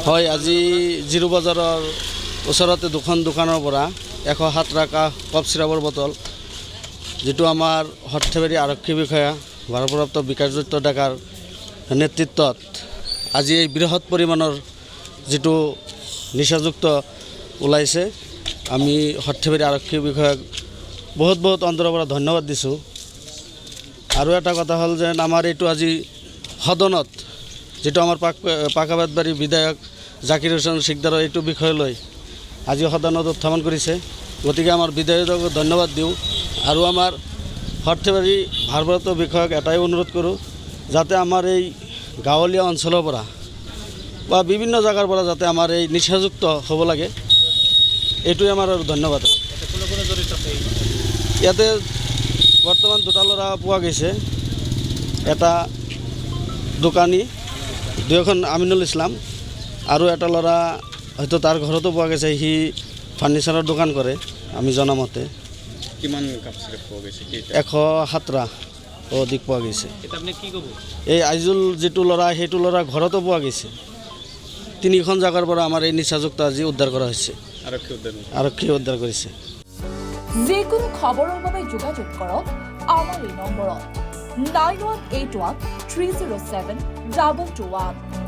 হয় আজি জিৰো বজাৰৰ ওচৰতে দুখন দোকানৰ পৰা 107 টকা কফ চিৰাপৰ বটল যেটো আমাৰ সৰ্থেবাৰী আৰক্ষী বিষয়া ভাৰপ্ৰাপ্ত বিকাশযুক্ত ডেকাৰ নেতৃত্বত আজি এই বৃহৎ পৰিমাণৰ যেটো নিচাযুক্ত ওলাইছে আমি সৰ্থেবাৰী আৰক্ষী বিষয়াক বহুত অন্তৰৰ পৰা ধন্যবাদ দিছোঁ আৰু এটা কথা হ'ল যে আমাৰ এইটো আজি সদনত যেটো আমাৰ পাকাবাদবাৰী বিধায়ক জাকিৰ হোসেন সিকদাৰৰ এইটো বিষয় লৈ আজি সদনত উত্থাপন কৰিছে গতিকে আমাৰ বিধায়কক ধন্যবাদ দিওঁ আৰু আমাৰ সৰ্থেবাৰী ভাৰপ্ৰাপ্ত বিষয়াক এটাই অনুৰোধ কৰোঁ যাতে আমাৰ এই গাঁৱলীয়া অঞ্চলৰ পৰা বা বিভিন্ন জায়গাৰ পৰা যাতে আমাৰ এই নিচাযুক্ত হ'ব লাগে এইটোৱে আমাৰ ধন্যবাদ ইয়াতে বৰ্তমান দুটা ল'ৰা পোৱা গৈছে এটা দোকানী দুখন আমিনুল ইছলাম আৰু এটা ল'ৰা হয়তো তাৰ ঘৰতো পোৱা গৈছে সি ফাৰ্নিচাৰৰ দোকান কৰে আমি জনামতে কিমান কাপ চিৰাপ পোৱা গৈছে 107 টা অধিক পোৱা গৈছে এটা আপনি কি ক'ব এই আইজুল যেটো ল'ৰা সেইটো ল'ৰা ঘৰতো পোৱা গৈছে তিনিখন জায়গাৰ পৰা আমাৰ এই নিচাযুক্ত আজি উদ্ধাৰ কৰা হৈছে আৰক্ষী উদ্ধাৰ কৰিছে যিকোনো খবৰৰ বাবে যোগাযোগ কৰক আমাৰ এই নম্বৰত 9181 307 2221